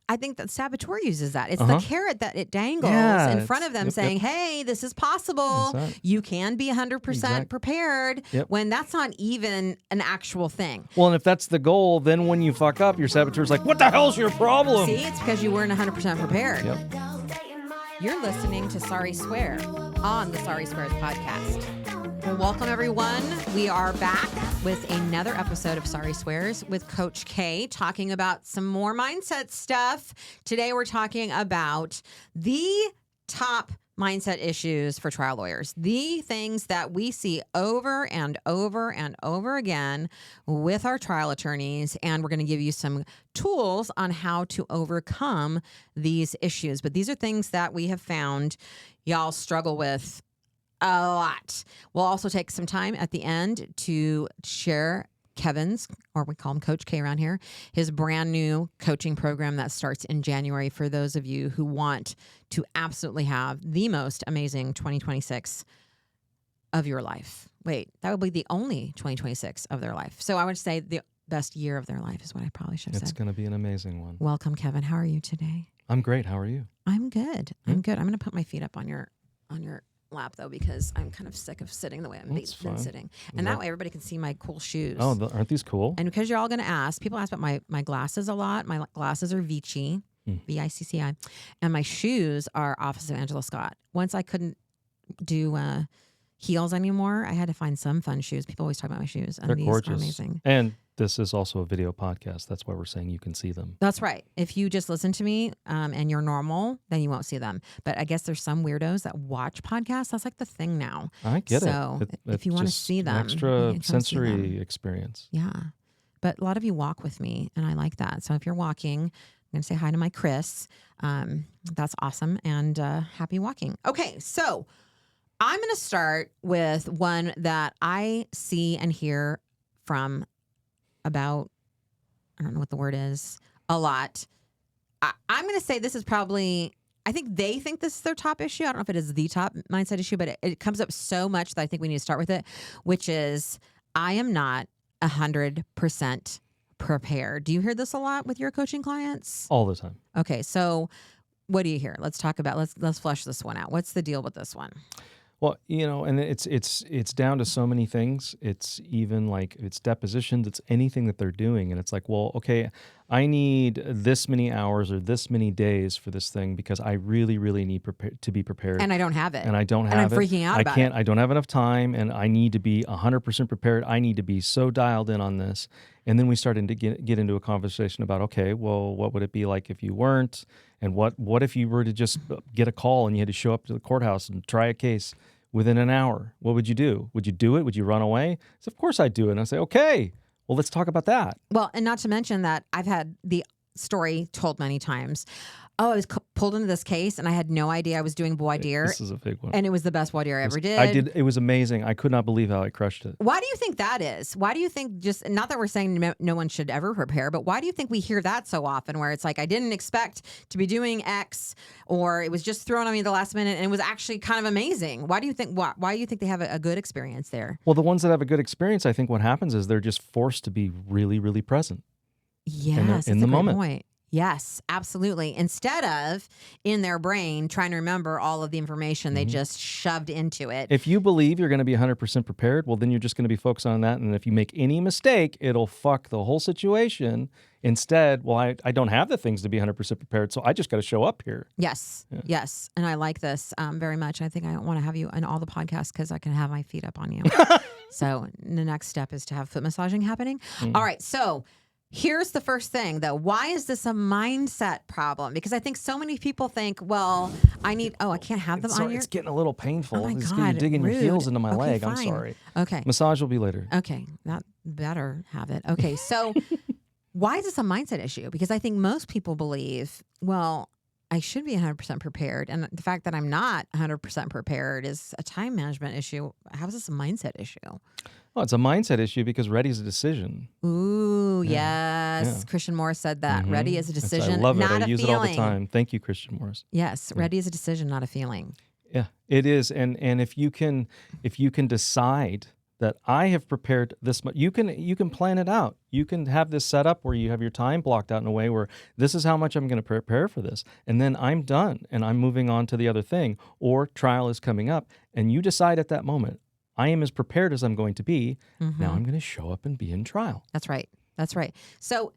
I think that saboteur uses that. It's the carrot that it dangles in front of them saying, hey, this is possible. You can be 100% prepared when that's not even an actual thing. Well, and if that's the goal, then when you fuck up, your saboteur's like, what the hell's your problem? See, it's because you weren't 100% prepared. Yep. You're listening to Sari Swear on the Sari Swears podcast. Well, welcome, everyone. We are back with another episode of Sari Swears with Coach K, talking about some more mindset stuff. Today, we're talking about the top mindset issues for trial lawyers, the things that we see over and over and over again with our trial attorneys, and we're going to give you some tools on how to overcome these issues. But these are things that we have found y'all struggle with a lot. We'll also take some time at the end to share Kevin's, or we call him Coach K around here, his brand new coaching program that starts in January for those of you who want to absolutely have the most amazing 2026 of your life. Wait, that would be the only 2026 of their life. So I would say the best year of their life is what I probably should have said. It's going to be an amazing one. Welcome, Kevin. How are you today? I'm great. How are you? I'm good. I'm good. I'm going to put my feet up on your lap though, because I'm kind of sick of sitting the way I've been sitting, and that way everybody can see my cool shoes. Oh, aren't these cool? And because you're all going to ask, people ask about my glasses a lot. My glasses are Vici, V-I-C-C-I, and my shoes are Office of Angela Scott. Once I couldn't do heels anymore, I had to find some fun shoes. People always talk about my shoes, and they're these gorgeous. are amazing. And this is also a video podcast. That's why we're saying you can see them. That's right. If you just listen to me and you're normal, then you won't see them. But I guess there's some weirdos that watch podcasts. That's like the thing now. I get it. So if you want to see them, extra sensory experience. Yeah. But a lot of you walk with me, and I like that. So if you're walking, I'm going to say hi to my Chris. That's awesome. And happy walking. Okay. So I'm going to start with one that I see and hear from about, I don't know what the word is, a lot. I'm going to say this is probably, I think they think this is their top issue. I don't know if it is the top mindset issue, but it comes up so much that I think we need to start with it, which is, I am not 100% prepared. Do you hear this a lot with your coaching clients? All the time. Okay, so what do you hear? Let's talk about, let's flesh this one out. What's the deal with this one? Well, and it's down to so many things. It's even like it's depositions, it's anything that they're doing. And it's like, well, okay, I need this many hours or this many days for this thing because I really, really need to be prepared. And I don't have it. And I don't have it. And I'm freaking out about it. I don't have enough time, and I need to be 100% prepared. I need to be so dialed in on this. And then we started to get into a conversation about, okay, well, what would it be like if you weren't? And what if you were to just get a call and you had to show up to the courthouse and try a case within an hour? What would you do? Would you do it? Would you run away? So of course I'd do it. And I say, okay, well, let's talk about that. Well, and not to mention that I've had the story told many times. Oh, I was pulled into this case and I had no idea I was doing voir dire. This is a big one. And it was the best voir dire I ever did. I did. It was amazing. I could not believe how I crushed it. Why do you think that is? Why do you think not that we're saying no one should ever prepare, but why do you think we hear that so often where it's like, I didn't expect to be doing X, or it was just thrown on me at the last minute and it was actually kind of amazing? Why do you think they have a good experience there? Well, the ones that have a good experience, I think what happens is they're just forced to be really, really present. Yes, in the moment. Point. Yes, absolutely. Instead of in their brain trying to remember all of the information they just shoved into it. If you believe you're going to be 100% prepared, well, then you're just going to be focused on that. And if you make any mistake, it'll fuck the whole situation. Instead, well, I don't have the things to be 100% prepared, so I just got to show up here. Yes, yes. And I like this very much. I think I want to have you on all the podcasts because I can have my feet up on you. So the next step is to have foot massaging happening. All right, so here's the first thing, though. Why is this a mindset problem? Because I think so many people think, well, I can't have them on your... It's getting a little painful. Oh my it's God, digging rude. your heels into my Okay, leg. fine. I'm sorry. Okay. Massage will be later. Okay. That better have it. Okay. So why is this a mindset issue? Because I think most people believe, well, I should be 100% prepared. And the fact that I'm not 100% prepared is a time management issue. How is this a mindset issue? Well, it's a mindset issue because ready is a decision. Ooh, yes. Yeah. Christian Morris said that. Ready is a decision, I love it. not I a use feeling. it all the time. Thank you, Christian Morris. Yes, ready is a decision, not a feeling. Yeah, it is. And if you can decide that I have prepared this much. You can plan it out. You can have this set up where you have your time blocked out in a way where this is how much I'm going to prepare for this. And then I'm done and I'm moving on to the other thing, or trial is coming up and you decide at that moment, I am as prepared as I'm going to be. Now I'm going to show up and be in trial. That's right. That's right. So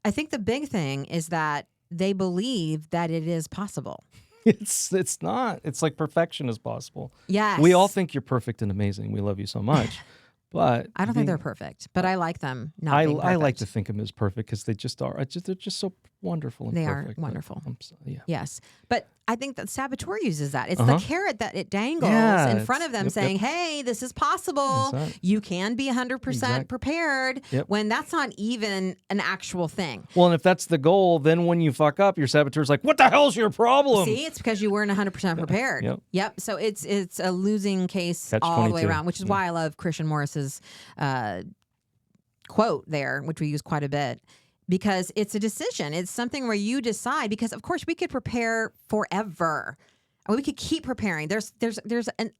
I think the big thing is that they believe that it is possible. It's not. It's like perfection is possible. Yes. We all think you're perfect and amazing. We love you so much. But I don't think they're perfect, but I like them not being perfect. I like to think of them as perfect because they just are. They're just so wonderful and they perfect. Are wonderful. Yeah. Yes. But I think that saboteur uses that. It's the carrot that it dangles in front of them saying, hey, this is possible. You can be 100% prepared when that's not even an actual thing. Well, and if that's the goal, then when you fuck up, your saboteur's like, what the hell's your problem? See, it's because you weren't 100% prepared. Yep. So it's a losing case all the way around, which is why I love Christian Morris's quote there, which we use quite a bit. Because it's a decision. It's something where you decide, because of course we could prepare forever. We could keep preparing. There's an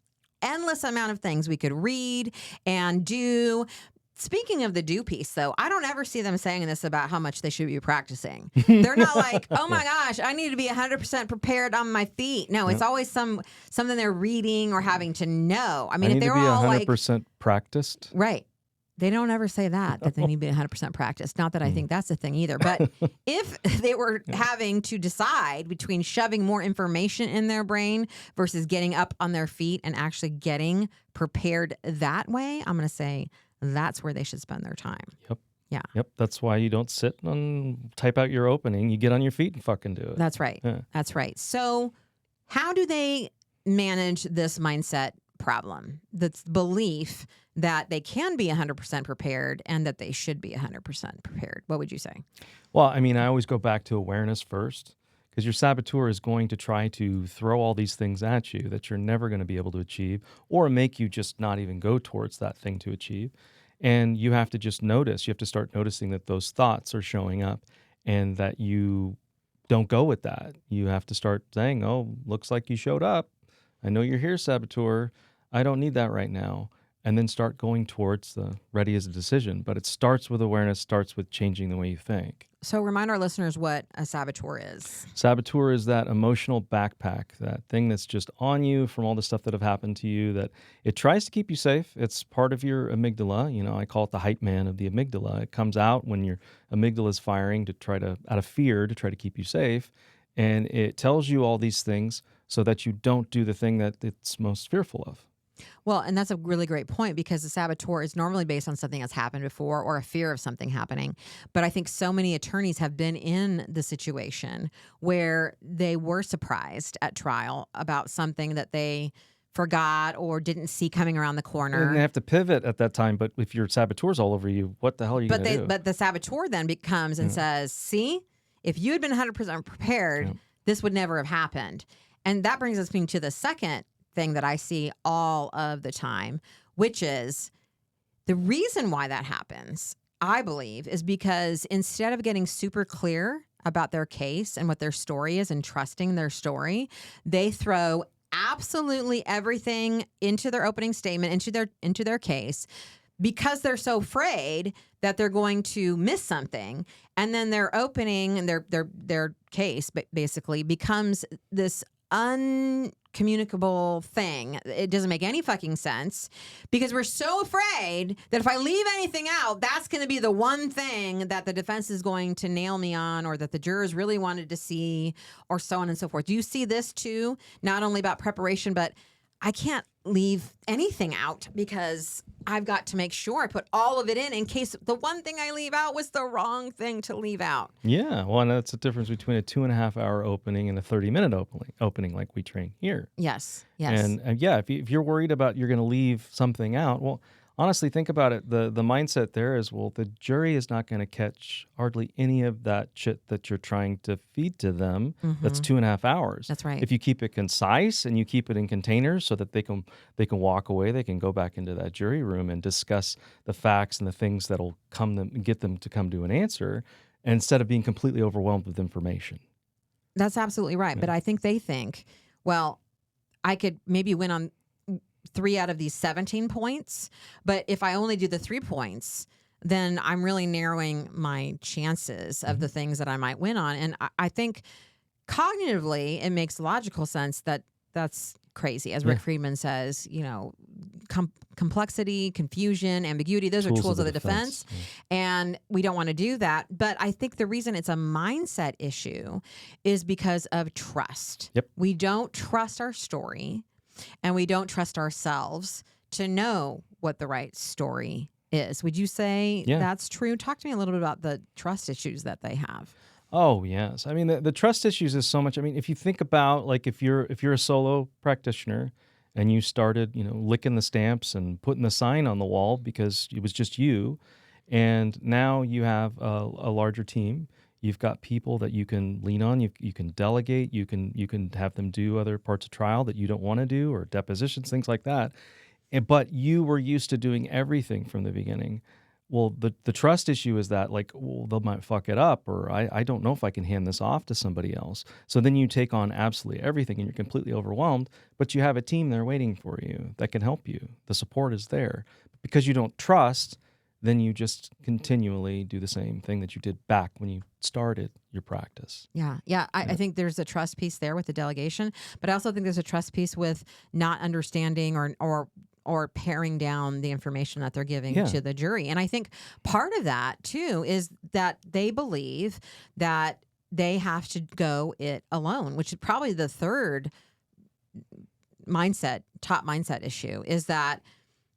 endless amount of things we could read and do. Speaking of the do piece, though, I don't ever see them saying this about how much they should be practicing. They're not like, oh my gosh, I need to be 100% prepared on my feet. No, it's always something they're reading or having to know. I mean, if they're all like 100% practiced. Right. They don't ever say that they need to be 100% practiced. Not that I think that's the thing either. But if they were having to decide between shoving more information in their brain versus getting up on their feet and actually getting prepared that way, I'm going to say that's where they should spend their time. Yep. Yeah. Yep. That's why you don't sit and type out your opening. You get on your feet and fucking do it. That's right. Yeah. That's right. So how do they manage this mindset problem? That's belief that they can be 100% prepared and that they should be 100% prepared. What would you say? Well, I mean, I always go back to awareness first, because your saboteur is going to try to throw all these things at you that you're never going to be able to achieve, or make you just not even go towards that thing to achieve. And you have to just notice, you have to start noticing that those thoughts are showing up and that you don't go with that. You have to start saying, oh, looks like you showed up. I know you're here, saboteur. I don't need that right now. And then start going towards the ready as a decision. But it starts with awareness, starts with changing the way you think. So remind our listeners what a saboteur is. Saboteur is that emotional backpack, that thing that's just on you from all the stuff that have happened to you, that it tries to keep you safe. It's part of your amygdala. You know, I call it the hype man of the amygdala. It comes out when your amygdala is firing to try to, out of fear, to try to keep you safe. And it tells you all these things so that you don't do the thing that it's most fearful of. Well, and that's a really great point, because the saboteur is normally based on something that's happened before or a fear of something happening. But I think so many attorneys have been in the situation where they were surprised at trial about something that they forgot or didn't see coming around the corner. And they have to pivot at that time. But if your saboteur's all over you, what the hell are you going to do? But the saboteur then comes and says, see, if you had been 100% prepared, this would never have happened. And that brings us to the second thing that I see all of the time, which is the reason why that happens, I believe, is because instead of getting super clear about their case and what their story is and trusting their story, they throw absolutely everything into their opening statement, into their case, because they're so afraid that they're going to miss something. And then their opening and their case basically becomes this uncommunicable thing. It doesn't make any fucking sense, because we're so afraid that if I leave anything out, that's going to be the one thing that the defense is going to nail me on, or that the jurors really wanted to see, or so on and so forth. Do you see this too? Not only about preparation, but I can't leave anything out because I've got to make sure I put all of it in case the one thing I leave out was the wrong thing to leave out. Yeah, well, and that's the difference between a 2.5 hour opening and a 30-minute opening like we train here. Yes. And yeah, if you're worried about you're going to leave something out, well, honestly, think about it. The mindset there is, well, the jury is not going to catch hardly any of that shit that you're trying to feed to them. That's 2.5 hours. That's right. If you keep it concise and you keep it in containers so that they can walk away, they can go back into that jury room and discuss the facts and the things that'll get them to come to an answer, instead of being completely overwhelmed with information. That's absolutely right. Yeah. But I think they think, well, I could maybe win on 3 out of these 17 points. But if I only do the 3 points, then I'm really narrowing my chances of the things that I might win on. And I think cognitively, it makes logical sense that that's crazy. As Rick Friedman says, complexity, confusion, ambiguity, those are tools of the defense. Yeah. And we don't want to do that. But I think the reason it's a mindset issue is because of trust. Yep. We don't trust our story, and we don't trust ourselves to know what the right story is. Would you say that's true? Talk to me a little bit about the trust issues that they have. Oh, yes. I mean, the trust issues is so much. I mean, if you think about, like, if you're a solo practitioner and you started, licking the stamps and putting the sign on the wall because it was just you, and now you have a larger team, you've got people that you can lean on, you can delegate, you can have them do other parts of trial that you don't want to do, or depositions, things like that. But you were used to doing everything from the beginning. Well, the trust issue is that, like, well, they might fuck it up, or I don't know if I can hand this off to somebody else. So then you take on absolutely everything and you're completely overwhelmed, but you have a team there waiting for you that can help you. The support is there. Because you don't trust, then you just continually do the same thing that you did back when you started your practice. Yeah. I think there's a trust piece there with the delegation, but I also think there's a trust piece with not understanding or paring down the information that they're giving to the jury. And I think part of that, too, is that they believe that they have to go it alone, which is probably the third top mindset issue, is that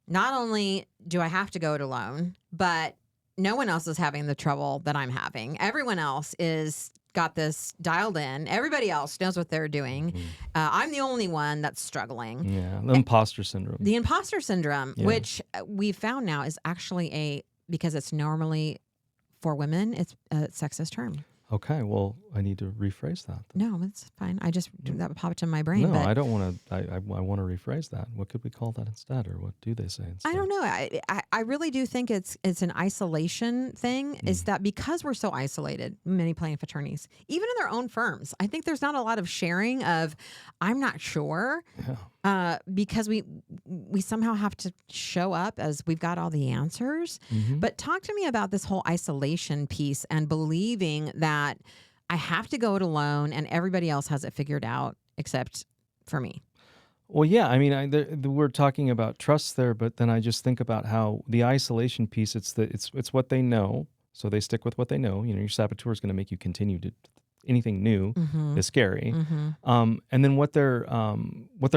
not only do I have to go it alone, but no one else is having the trouble that I'm having. Everyone else is got this dialed in. Everybody else knows what they're doing. I'm the only one that's struggling. Yeah, the imposter syndrome. The imposter syndrome, which we found now is actually because it's normally for women, it's a sexist term. Okay, well, I need to rephrase that. No, it's fine. That popped in my brain. No, but I don't want to. I want to rephrase that. What could we call that instead, or what do they say instead? I don't know. I really do think it's an isolation thing. Is that because we're so isolated, many plaintiff attorneys, even in their own firms, I think there's not a lot of sharing of, I'm not sure, because we somehow have to show up as we've got all the answers. But talk to me about this whole isolation piece and believing that I have to go it alone and everybody else has it figured out except for me. Well, yeah, I mean, we're talking about trust there, but then I just think about how the isolation piece, it's what they know, so they stick with what they know. Your saboteur is going to make you continue to anything new is scary. And then what they're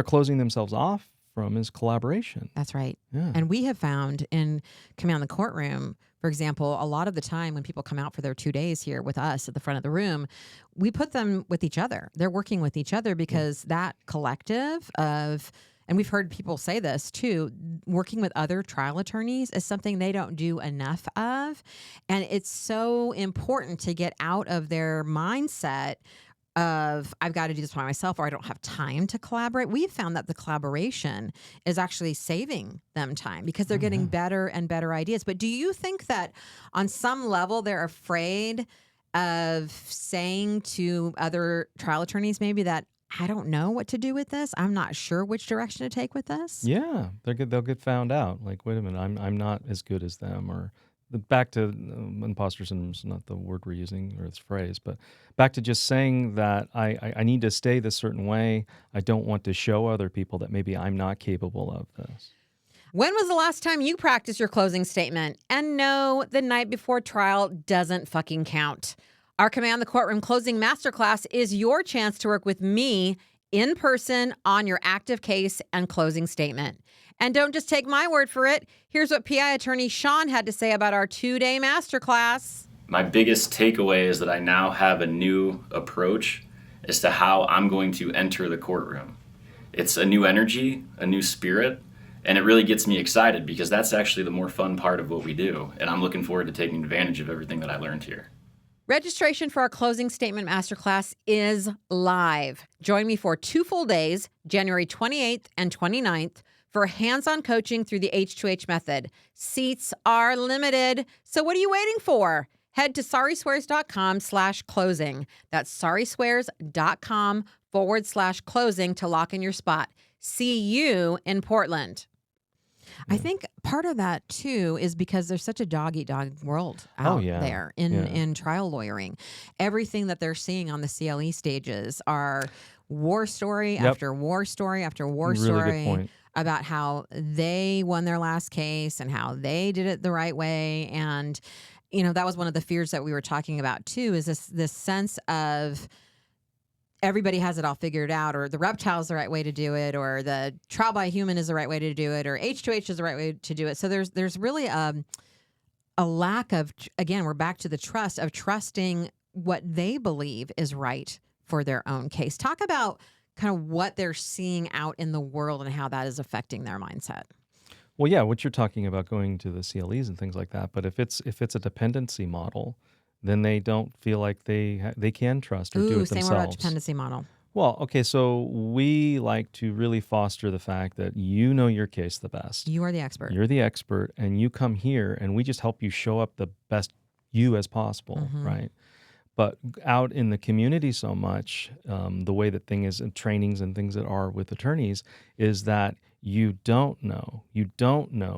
closing themselves off from is collaboration. That's right. Yeah. And we have found in coming on the courtroom, for example, a lot of the time when people come out for their 2 days here with us at the front of the room, we put them with each other. They're working with each other because that collective of, and we've heard people say this too, working with other trial attorneys is something they don't do enough of. And it's so important to get out of their mindset of I've got to do this by myself or I don't have time to collaborate. We've found that the collaboration is actually saving them time because they're getting better and better ideas. But do you think that on some level they're afraid of saying to other trial attorneys maybe that I don't know what to do with this. I'm not sure which direction to take with this. Yeah, they'll get found out. Like, wait a minute, I'm not as good as them, or back to imposter syndrome is not the word we're using or this phrase, but back to just saying that I need to stay this certain way. I don't want to show other people that maybe I'm not capable of this. When was the last time you practiced your closing statement? And no, the night before trial doesn't fucking count. Our Command the Courtroom Closing Masterclass is your chance to work with me in person on your active case and closing statement. And don't just take my word for it. Here's what PI attorney Sean had to say about our 2-day masterclass. My biggest takeaway is that I now have a new approach as to how I'm going to enter the courtroom. It's a new energy, a new spirit, and it really gets me excited because that's actually the more fun part of what we do. And I'm looking forward to taking advantage of everything that I learned here. Registration for our closing statement masterclass is live. Join me for 2 full days, January 28th and 29th, for hands-on coaching through the H2H method. Seats are limited, so what are you waiting for? Head to sariswears.com/closing. That's sariswears.com/closing to lock in your spot. See you in Portland. I think part of that too is because there's such a dog-eat-dog world out there in trial lawyering. Everything that they're seeing on the CLE stages are war story after war story after war story about how they won their last case and how they did it the right way. And, you know, that was one of the fears that we were talking about too, is this sense of everybody has it all figured out, or the reptile's the right way to do it, or the trial by human is the right way to do it, or H2H is the right way to do it. So there's really a lack of, again, we're back to the trust of trusting what they believe is right for their own case. Talk about kind of what they're seeing out in the world and how that is affecting their mindset. Well, yeah, what you're talking about going to the CLEs and things like that. But if it's a dependency model, then they don't feel like they can trust or do it themselves. Say more about dependency model. Well, okay, so we like to really foster the fact that you know your case the best. You are the expert. You're the expert, and you come here, and we just help you show up the best you as possible, right? But out in the community so much, the way that thing is in trainings and things that are with attorneys is that you don't know.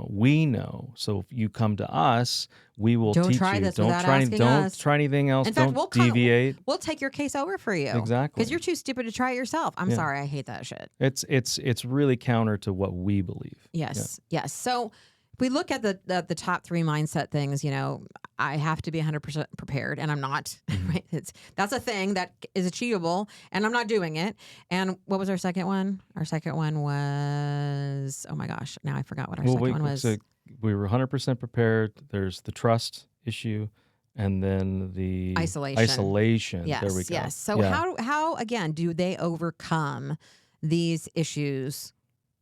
We know. So if you come to us, we will teach you. Don't try anything else. In fact, don't deviate. We'll take your case over for you. Exactly. Because you're too stupid to try it yourself. I'm sorry. I hate that shit. It's really counter to what we believe. Yes. So if we look at the top 3 mindset things, you know, I have to be 100% prepared, and I'm not. Right? That's a thing that is achievable, and I'm not doing it. And what was our second one? Our second one was, oh my gosh, now I forgot what our second one was. So we were 100% prepared. There's the trust issue, and then the isolation. Yes, there we go. Yes. So how again do they overcome these issues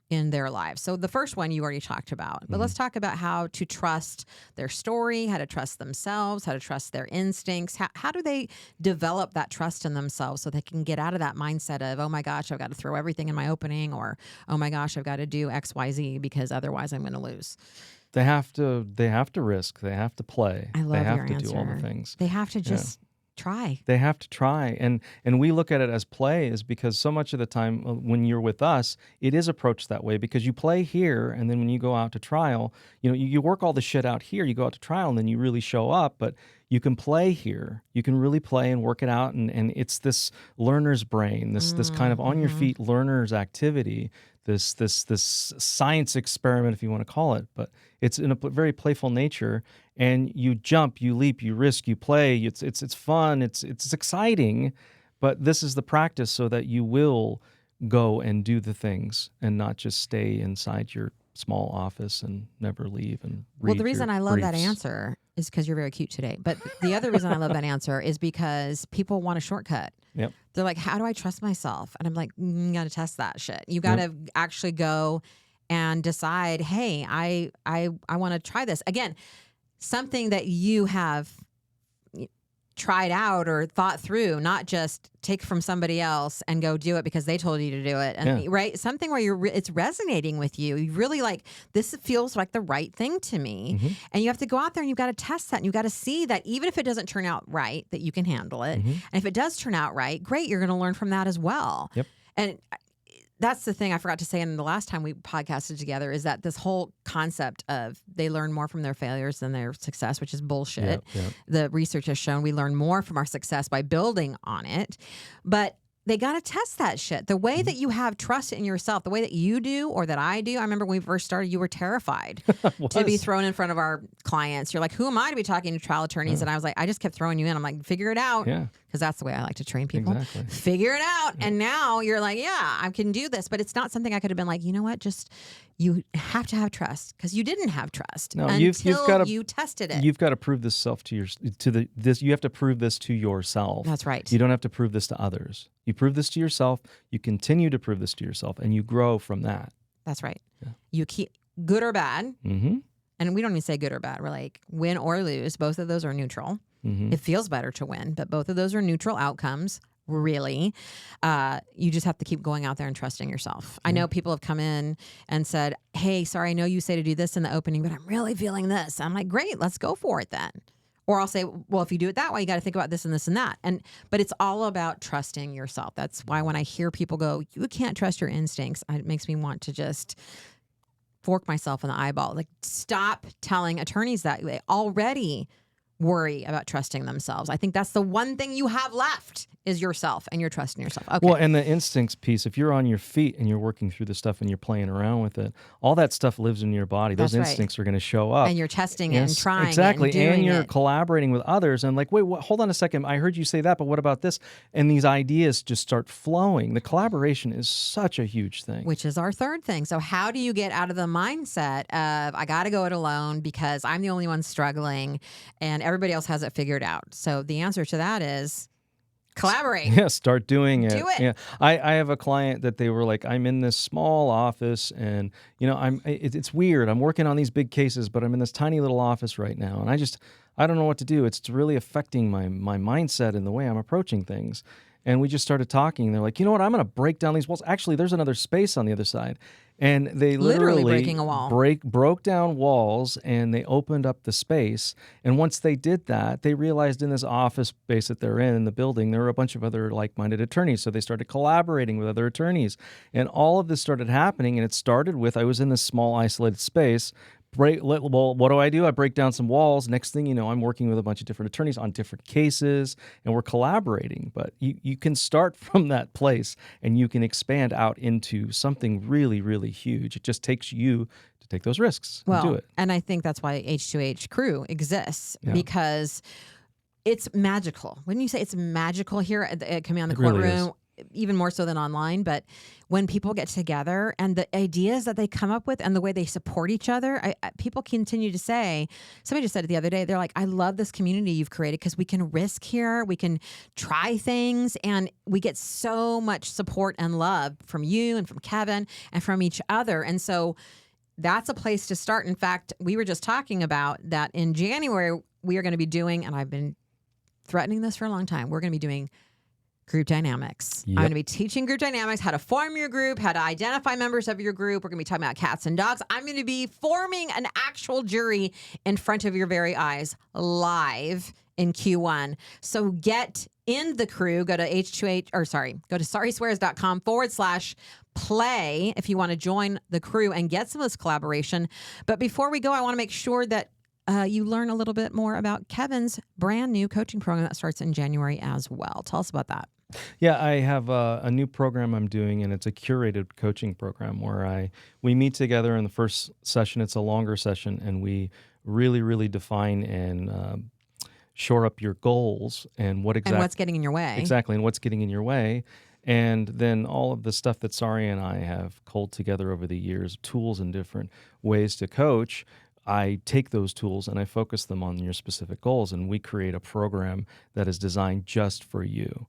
in their lives? So the first one you already talked about, but let's talk about how to trust their story, how to trust themselves, how to trust their instincts. How do they develop that trust in themselves so they can get out of that mindset of, oh my gosh, I've got to throw everything in my opening, or oh my gosh, I've got to do X, Y, Z because otherwise I'm going to lose. They have to risk. They have to play. I love they have your to answer. do all the things. They have to just try. They have to try. And we look at it as play is because so much of the time when you're with us, it is approached that way because you play here. And then when you go out to trial, you know, you work all the shit out here, you go out to trial and then you really show up, but you can play here. You can really play and work it out. And it's this learner's brain, this kind of on your feet learner's activity, this science experiment, if you want to call it, but it's in a very playful nature. And you jump, you leap, you risk, you play. It's fun. It's exciting, but this is the practice so that you will go and do the things and not just stay inside your small office and never leave and read. Well, the reason I love that briefs. answer is because you're very cute today. But the other reason I love that answer is because people want a shortcut. Yep. They're like, how do I trust myself? And I'm like, you got to test that shit. You got to actually go and decide, hey, I want to try this. Again, something that you have tried out or thought through, not just take from somebody else and go do it because they told you to do it. And right, something where it's resonating with you. You really like, this feels like the right thing to me. And you have to go out there and you've got to test that. And you've got to see that even if it doesn't turn out right, that you can handle it. And if it does turn out right, great, you're going to learn from that as well. Yep. And that's the thing I forgot to say in the last time we podcasted together is that this whole concept of they learn more from their failures than their success, which is bullshit. The research has shown we learn more from our success by building on it. But they got to test that shit. The way that you have trust in yourself, the way that you do or that I do. I remember when we first started, you were terrified to be thrown in front of our clients. You're like, who am I to be talking to trial attorneys? And I was like, I just kept throwing you in. I'm like, figure it out. Because that's the way I like to train people. Exactly. Figure it out. And now you're like, yeah, I can do this. But it's not something I could have been like, you know what? Just you have to have trust because you didn't have trust until you tested it. You've got to prove this you have to prove this to yourself. That's right. You don't have to prove this to others. You prove this to yourself. You continue to prove this to yourself, and you grow from that. That's right. Yeah. You keep good or bad. And we don't even say good or bad. We're like win or lose. Both of those are neutral. It feels better to win, but both of those are neutral outcomes. Really, you just have to keep going out there and trusting yourself. I know people have come in and said, hey, sorry, I know you say to do this in the opening, but I'm really feeling this. I'm like, great, let's go for it then. Or I'll say, well, if you do it that way, you got to think about this and this and that. But it's all about trusting yourself. That's why when I hear people go, you can't trust your instincts, it makes me want to just fork myself in the eyeball. Like, stop telling attorneys that they already worry about trusting themselves. I think that's the one thing you have left is yourself and your trust in yourself. Okay. Well, and the instincts piece, if you're on your feet and you're working through the stuff and you're playing around with it, all that stuff lives in your body. Those That's right. instincts are going to show up. And you're testing it and trying exactly. it and doing and you're it. collaborating with others and like, wait, hold on a second. I heard you say that, but what about this? And these ideas just start flowing. The collaboration is such a huge thing. Which is our third thing. So how do you get out of the mindset of, I got to go it alone because I'm the only one struggling and everybody else has it figured out? So the answer to that is collaborate. Yeah, start doing it. Do it. Yeah, I have a client that they were like, I'm in this small office, and it's weird. I'm working on these big cases, but I'm in this tiny little office right now, and I don't know what to do. It's really affecting my mindset and the way I'm approaching things. And we just started talking. They're like, you know what? I'm going to break down these walls. Actually, there's another space on the other side. And they literally breaking a wall. broke down walls, and they opened up the space. And once they did that, they realized in this office space that they're in the building, there were a bunch of other like-minded attorneys. So they started collaborating with other attorneys. And all of this started happening. And it started with, I was in this small isolated space. Well, what do? I break down some walls. Next thing you know, I'm working with a bunch of different attorneys on different cases, and we're collaborating. But you can start from that place, and you can expand out into something really, really huge. It just takes you to take those risks and do it. And I think that's why H2H Crew exists, because it's magical. Wouldn't you say it's magical here at Coming on the Courtroom? Really even more so than online, but when people get together and the ideas that they come up with and the way they support each other, people continue to say, somebody just said it the other day, they're like, I love this community you've created because we can risk here, we can try things, and we get so much support and love from you and from Kevin and from each other. And so that's a place to start. In fact, we were just talking about that in January, we are going to be doing, and I've been threatening this for a long time, we're going to be doing group dynamics. Yep. I'm going to be teaching group dynamics, how to form your group, how to identify members of your group. We're going to be talking about cats and dogs. I'm going to be forming an actual jury in front of your very eyes live in Q1. So get in the crew. Go to go to sariswears.com/play if you want to join the crew and get some of this collaboration. But before we go, I want to make sure that you learn a little bit more about Kevin's brand new coaching program that starts in January as well. Tell us about that. Yeah, I have a new program I'm doing, and it's a curated coaching program where we meet together in the first session. It's a longer session, and we really, really define and shore up your goals and what's getting in your way. Exactly, and what's getting in your way. And then all of the stuff that Sari and I have culled together over the years, tools and different ways to coach, I take those tools and I focus them on your specific goals, and we create a program that is designed just for you.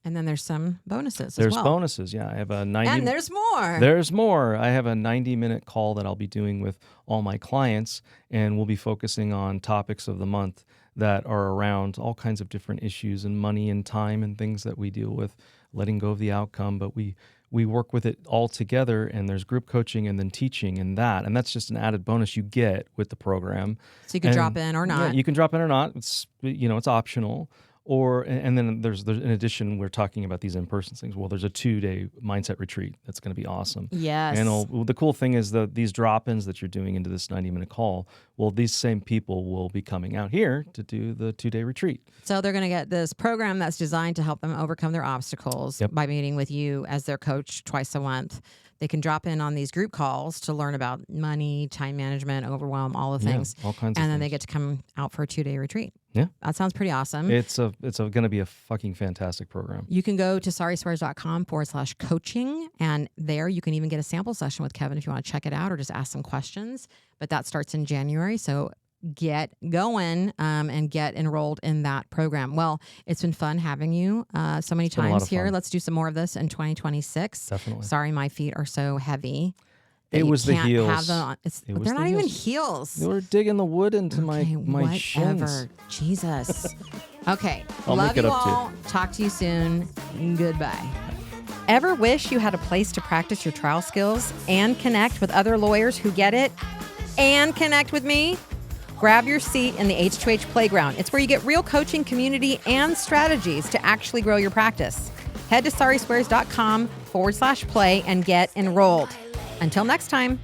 And then there's some bonuses There's as well. bonuses, yeah. I have a 90. And there's more. There's more. I have a 90-minute call that I'll be doing with all my clients, and we'll be focusing on topics of the month that are around all kinds of different issues and money and time and things that we deal with, letting go of the outcome. But we work with it all together, and there's group coaching and then teaching and that's just an added bonus you get with the program. So you can drop in or not. Yeah, you can drop in or not. It's it's optional. And then there's in addition, we're talking about these in-person things. Well, there's a 2-day mindset retreat that's going to be awesome. Yes. And the cool thing is that these drop-ins that you're doing into this 90-minute call, well, these same people will be coming out here to do the 2-day retreat. So they're going to get this program that's designed to help them overcome their obstacles by meeting with you as their coach twice a month. They can drop in on these group calls to learn about money, time management, overwhelm, all the things. All kinds of things. And then they get to come out for a 2-day retreat. Yeah. That sounds pretty awesome. It's going to be a fucking fantastic program. You can go to sariswears.com/coaching, and there you can even get a sample session with Kevin if you want to check it out or just ask some questions. But that starts in January. So get going and get enrolled in that program. Well, it's been fun having you so many times here. Fun. Let's do some more of this in 2026. Definitely. Sorry, my feet are so heavy. It was the heels. Have them on. They're not even heels. They were digging the wood into my shins. Jesus. Okay. I'll Love make it you up all. Talk to you soon. Goodbye. Ever wish you had a place to practice your trial skills and connect with other lawyers who get it and connect with me? Grab your seat in the H2H playground. It's where you get real coaching, community, and strategies to actually grow your practice. Head to sariswears.com/play and get enrolled. Until next time.